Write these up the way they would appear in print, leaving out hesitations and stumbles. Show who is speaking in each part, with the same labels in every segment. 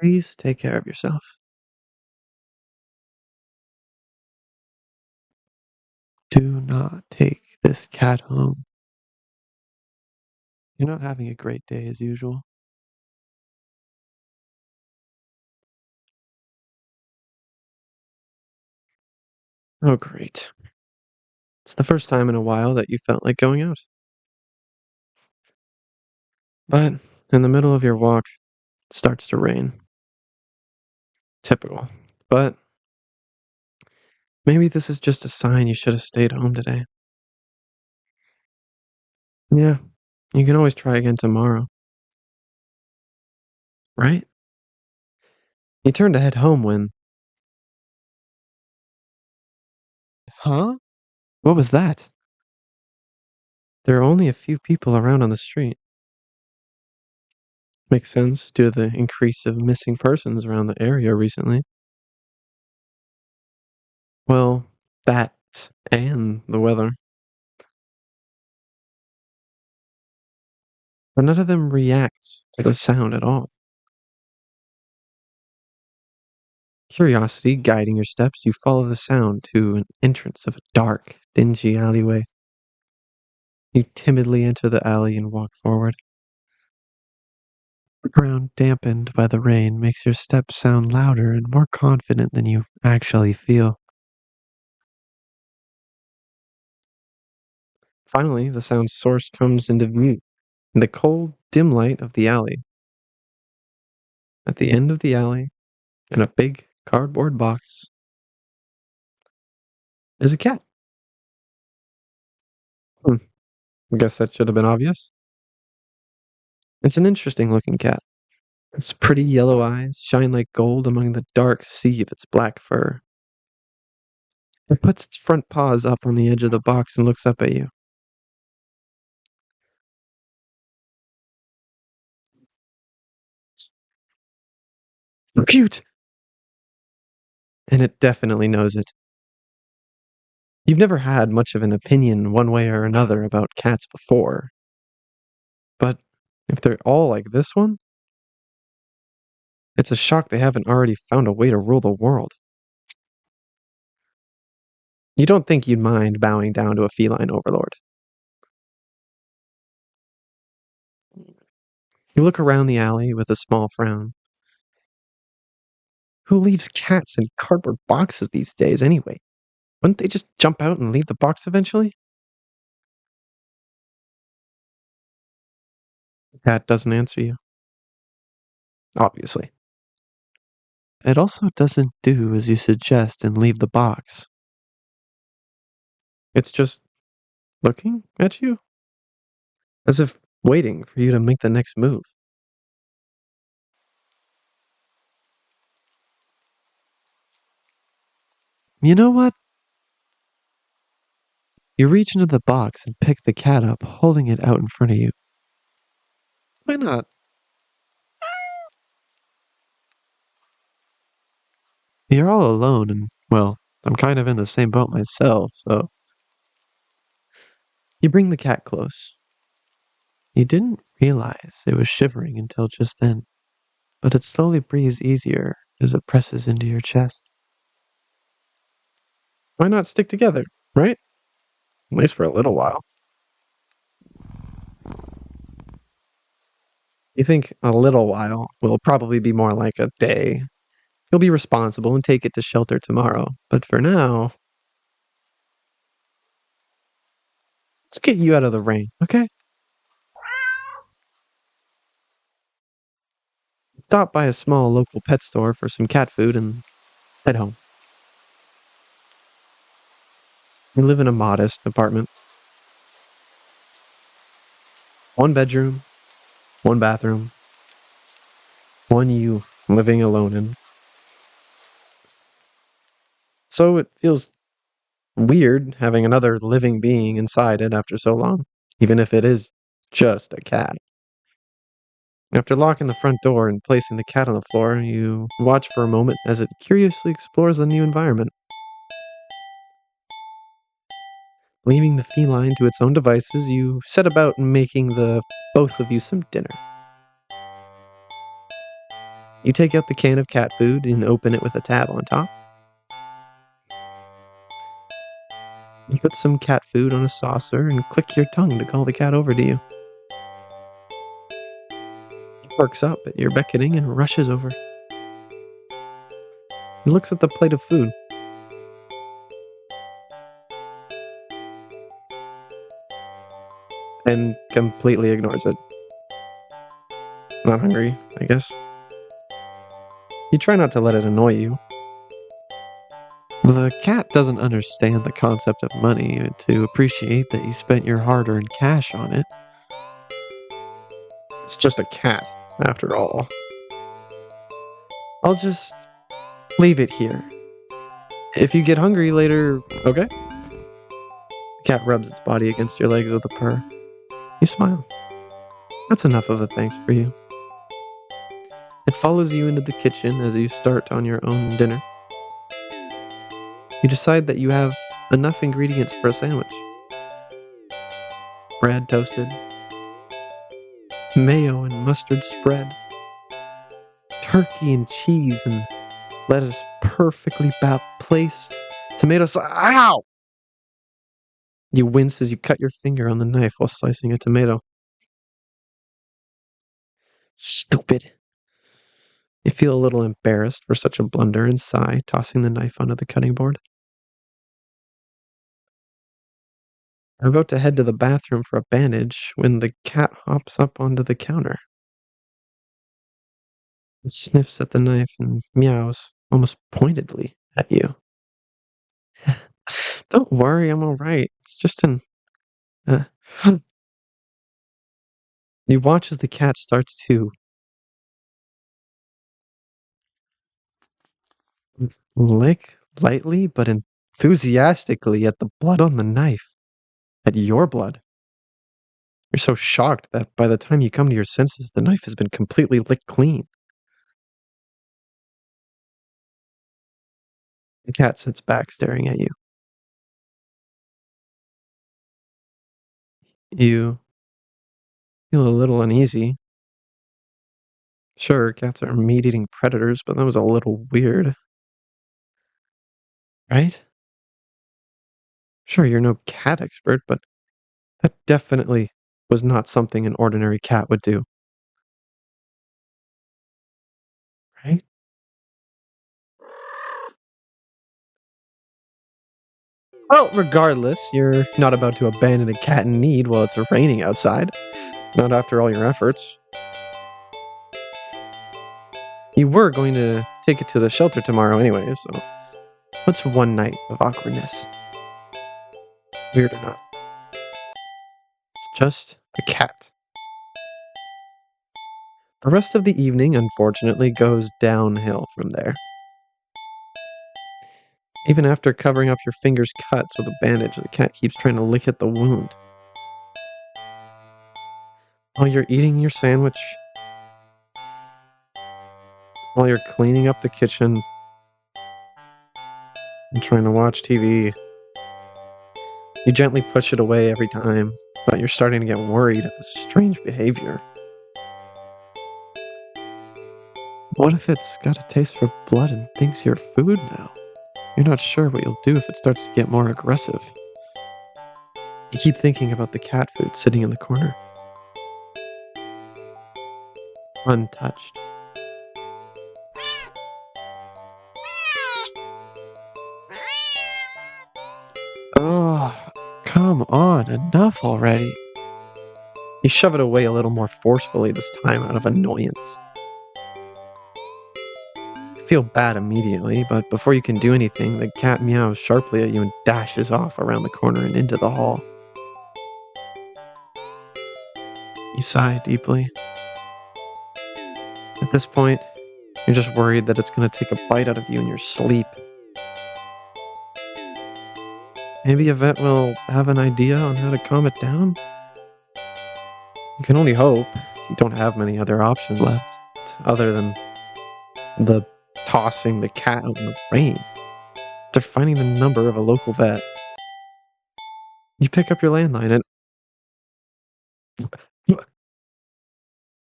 Speaker 1: Please take care of yourself. Do not take this cat home. You're not having a great day as usual. Oh, great. It's the first time in a while that you felt like going out. But in the middle of your walk, it starts to rain. Typical. But maybe this is just a sign you should have stayed home today. Yeah, you can always try again tomorrow, right? You turned to head home when. Huh? What was that? There are only a few people around on the street. Makes sense due to the increase of missing persons around the area recently. Well, that and the weather. But none of them react to the sound at all. Curiosity guiding your steps, you follow the sound to an entrance of a dark, dingy alleyway. You timidly enter the alley and walk forward. The ground dampened by the rain makes your steps sound louder and more confident than you actually feel. Finally, the sound source comes into view in the cold, dim light of the alley. At the end of the alley, in a big cardboard box, is a cat. Hmm, I guess that should have been obvious. It's an interesting looking cat. Its pretty yellow eyes shine like gold among the dark sea of its black fur. It puts its front paws up on the edge of the box and looks up at you. Cute! And it definitely knows it. You've never had much of an opinion one way or another about cats before, but if they're all like this one, it's a shock they haven't already found a way to rule the world. You don't think you'd mind bowing down to a feline overlord. You look around the alley with a small frown. Who leaves cats in cardboard boxes these days anyway? Wouldn't they just jump out and leave the box eventually? The cat doesn't answer you, obviously. It also doesn't do as you suggest and leave the box. It's just looking at you, as if waiting for you to make the next move. You know what? You reach into the box and pick the cat up, holding it out in front of you. Why not? You're all alone, and, well, I'm kind of in the same boat myself, so. You bring the cat close. You didn't realize it was shivering until just then, but it slowly breathes easier as it presses into your chest. Why not stick together, right? At least for a little while. You think a little while will probably be more like a day. You'll be responsible and take it to shelter tomorrow. But for now, let's get you out of the rain, okay? Stop by a small local pet store for some cat food and head home. You live in a modest apartment. One bedroom, one bathroom, one you living alone in. So it feels weird having another living being inside it after so long, even if it is just a cat. After locking the front door and placing the cat on the floor, you watch for a moment as it curiously explores the new environment. Leaving the feline to its own devices, you set about making the both of you some dinner. You take out the can of cat food and open it with a tab on top. You put some cat food on a saucer and click your tongue to call the cat over to you. He perks up at your beckoning and rushes over. He looks at the plate of food. And completely ignores it. Not hungry, I guess. You try not to let it annoy you. The cat doesn't understand the concept of money to appreciate that you spent your hard-earned cash on it. It's just a cat, after all. I'll just leave it here. If you get hungry later, okay? The cat rubs its body against your legs with a purr. You smile. That's enough of a thanks for you. It follows you into the kitchen as you start on your own dinner. You decide that you have enough ingredients for a sandwich. Bread toasted, mayo and mustard spread, turkey and cheese and lettuce perfectly placed, tomato sauce. Ow! You wince as you cut your finger on the knife while slicing a tomato. Stupid. You feel a little embarrassed for such a blunder and sigh, tossing the knife onto the cutting board. You're about to head to the bathroom for a bandage when the cat hops up onto the counter. It sniffs at the knife and meows almost pointedly at you. Don't worry, I'm alright. It's just an. Uh, you watch as the cat starts to lick lightly but enthusiastically at the blood on the knife. At your blood. You're so shocked that by the time you come to your senses, the knife has been completely licked clean. The cat sits back, staring at you. You feel a little uneasy. Sure, cats are meat-eating predators, but that was a little weird, right? Sure, you're no cat expert, but that definitely was not something an ordinary cat would do, right? Well, regardless, you're not about to abandon a cat in need while it's raining outside. Not after all your efforts. You were going to take it to the shelter tomorrow anyway, so what's one night of awkwardness? Weird or not, it's just a cat. The rest of the evening, unfortunately, goes downhill from there. Even after covering up your finger's cuts with a bandage, the cat keeps trying to lick at the wound. While you're eating your sandwich, while you're cleaning up the kitchen, and trying to watch TV, you gently push it away every time, but you're starting to get worried at this strange behavior. What if it's got a taste for blood and thinks you're food now? You're not sure what you'll do if it starts to get more aggressive. You keep thinking about the cat food sitting in the corner, untouched. Oh, come on, enough already. You shove it away a little more forcefully this time out of annoyance. You feel bad immediately, but before you can do anything, the cat meows sharply at you and dashes off around the corner and into the hall. You sigh deeply. At this point, you're just worried that it's going to take a bite out of you in your sleep. Maybe a vet will have an idea on how to calm it down? You can only hope. You don't have many other options left, other than the tossing the cat out in the rain. After finding the number of a local vet, you pick up your landline and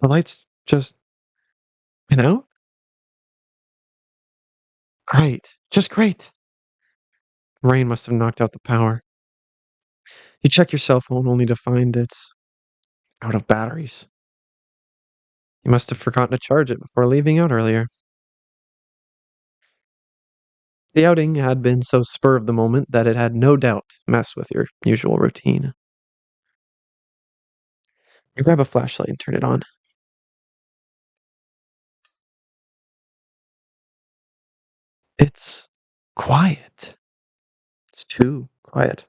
Speaker 1: the lights just went out? Right. Just great. Rain must have knocked out the power. You check your cell phone only to find it's out of batteries. You must have forgotten to charge it before leaving out earlier. The outing had been so spur of the moment that it had no doubt messed with your usual routine. You grab a flashlight and turn it on. It's quiet. It's too quiet.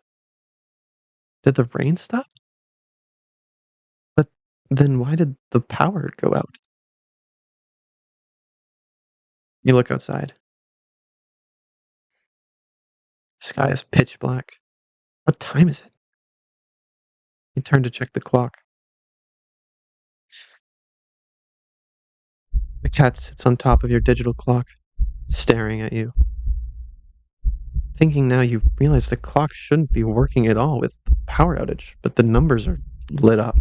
Speaker 1: Did the rain stop? But then why did the power go out? You look outside. The sky is pitch black. What time is it? You turn to check the clock. The cat sits on top of your digital clock, staring at you. Thinking now you realize the clock shouldn't be working at all with the power outage, but the numbers are lit up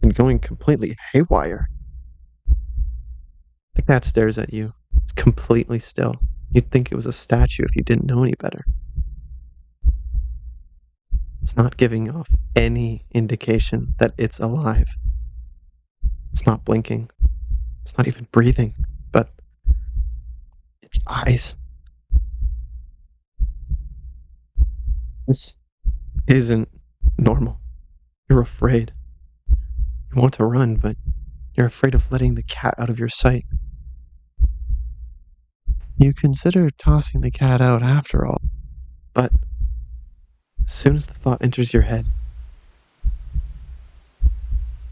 Speaker 1: and going completely haywire. The cat stares at you. It's completely still. You'd think it was a statue if you didn't know any better. It's not giving off any indication that it's alive. It's not blinking. It's not even breathing. But its eyes. This isn't normal. You're afraid. You want to run, but you're afraid of letting the cat out of your sight. You consider tossing the cat out after all, but as soon as the thought enters your head,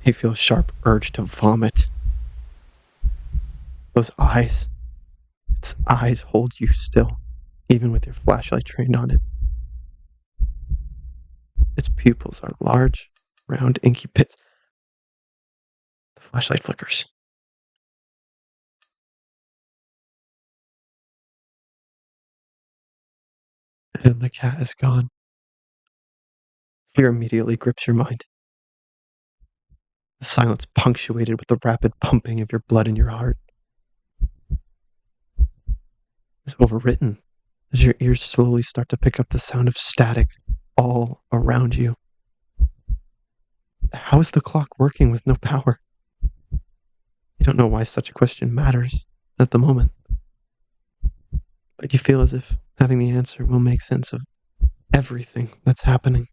Speaker 1: you feel a sharp urge to vomit. Those eyes, its eyes hold you still, even with your flashlight trained on it. Its pupils are large, round, inky pits. The flashlight flickers. And the cat is gone. Fear immediately grips your mind. The silence punctuated with the rapid pumping of your blood in your heart is overwritten as your ears slowly start to pick up the sound of static all around you. How is the clock working with no power? You don't know why such a question matters at the moment, but you feel as if having the answer will make sense of everything that's happening.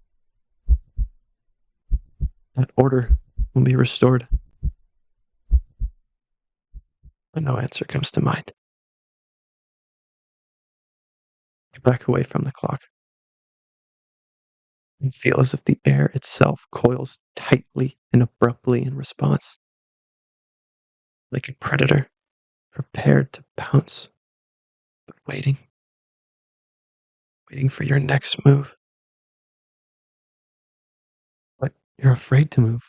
Speaker 1: That order will be restored. But no answer comes to mind. You back away from the clock and feel as if the air itself coils tightly and abruptly in response, like a predator prepared to pounce, but waiting for your next move. But you're afraid to move.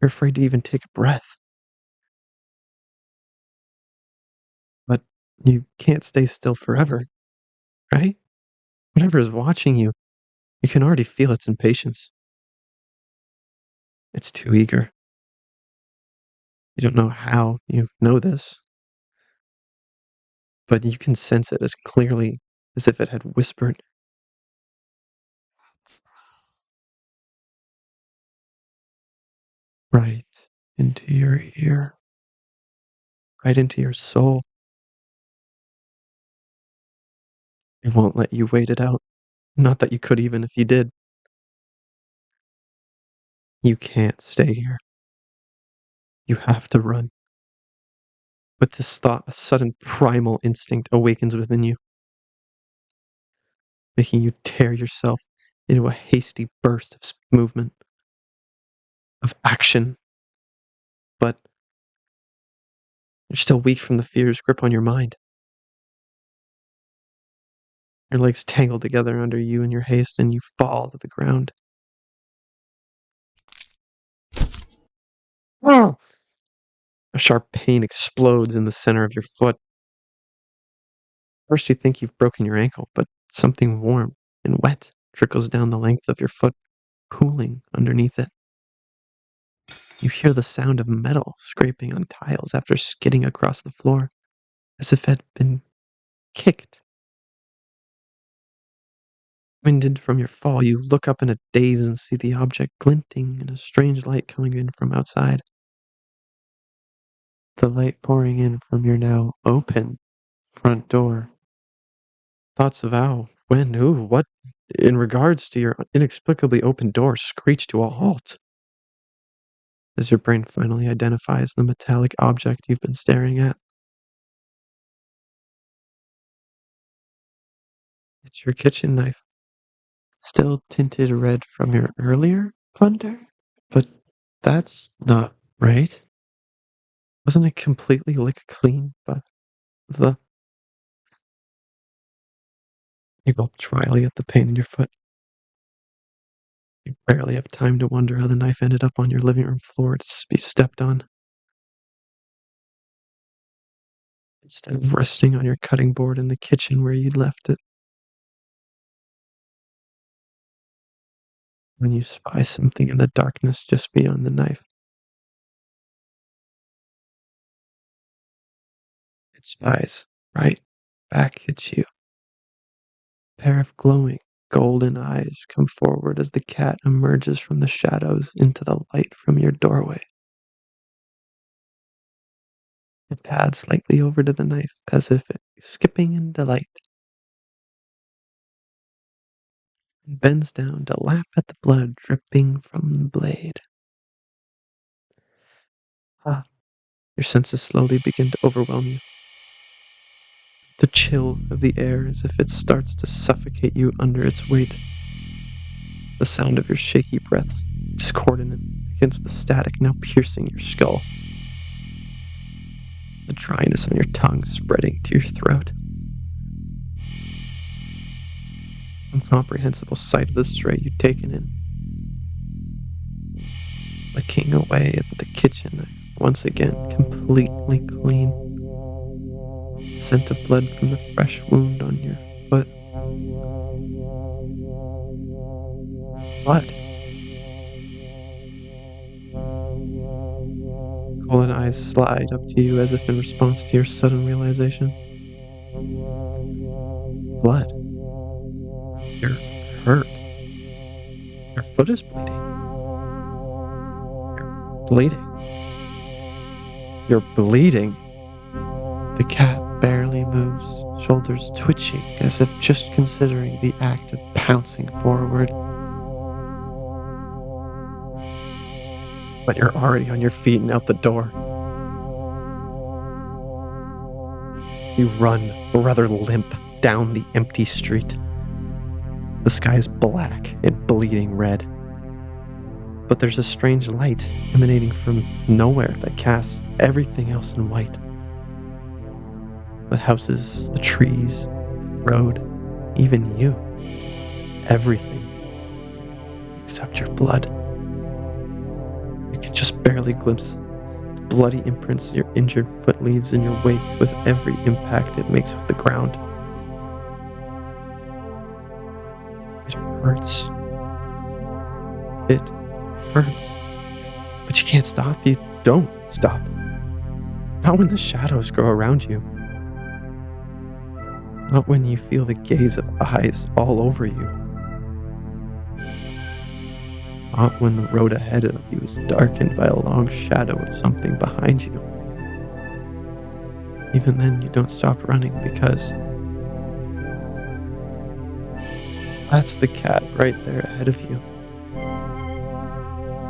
Speaker 1: You're afraid to even take a breath. But you can't stay still forever, right? Whatever is watching you, you can already feel its impatience. It's too eager. You don't know how you know this, but you can sense it as clearly as if it had whispered right into your ear, right into your soul. It won't let you wait it out. Not that you could even if you did. You can't stay here. You have to run. With this thought, a sudden primal instinct awakens within you, making you tear yourself into a hasty burst of movement, of action. But you're still weak from the fear's grip on your mind. Your legs tangle together under you in your haste, and you fall to the ground. Oh! A sharp pain explodes in the center of your foot. First, you think you've broken your ankle, but something warm and wet trickles down the length of your foot, cooling underneath it. You hear the sound of metal scraping on tiles after skidding across the floor, as if it had been kicked. Winded from your fall, you look up in a daze and see the object glinting in a strange light coming in from outside. The light pouring in from your now open front door. Thoughts of how, when, who, what, in regards to your inexplicably open door, screech to a halt as your brain finally identifies the metallic object you've been staring at. It's your kitchen knife, still tinted red from your earlier plunder? But that's not right. Wasn't it completely licked clean? But the you gulp dryly at the pain in your foot. You barely have time to wonder how the knife ended up on your living room floor to be stepped on, instead of resting on your cutting board in the kitchen where you'd left it. When you spy something in the darkness just beyond the knife, it spies right back at you. A pair of glowing golden eyes come forward as the cat emerges from the shadows into the light from your doorway. It pads slightly over to the knife as if it skipping in delight, and bends down to lap at the blood dripping from the blade. Ah, your senses slowly begin to overwhelm you. The chill of the air as if it starts to suffocate you under its weight. The sound of your shaky breaths discordant against the static now piercing your skull. The dryness on your tongue spreading to your throat. Incomprehensible sight of the stray you'd taken in. Licking away at the kitchen knife, once again completely clean. Scent of blood from the fresh wound on your foot. Blood. Golden eyes slide up to you as if in response to your sudden realization. Blood. You're hurt. Your foot is bleeding. You're bleeding. You're bleeding. The cat barely moves, shoulders twitching as if just considering the act of pouncing forward. But you're already on your feet and out the door. You run, or rather limp, down the empty street. The sky is black and bleeding red. But there's a strange light emanating from nowhere that casts everything else in white. The houses, the trees, road, even you. Everything. Except your blood. You can just barely glimpse the bloody imprints your injured foot leaves in your wake with every impact it makes with the ground. It hurts. It hurts. But you can't stop. You don't stop. Not when the shadows grow around you. Not when you feel the gaze of eyes all over you. Not when the road ahead of you is darkened by a long shadow of something behind you. Even then, you don't stop running because that's the cat right there ahead of you.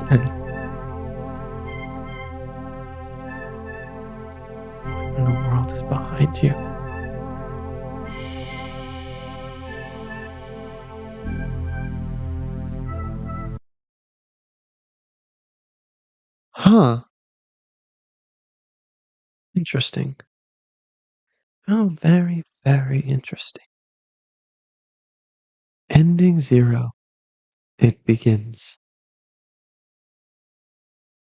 Speaker 1: And what in the world is behind you? Huh, interesting. Oh, very, very interesting. Ending zero. It begins.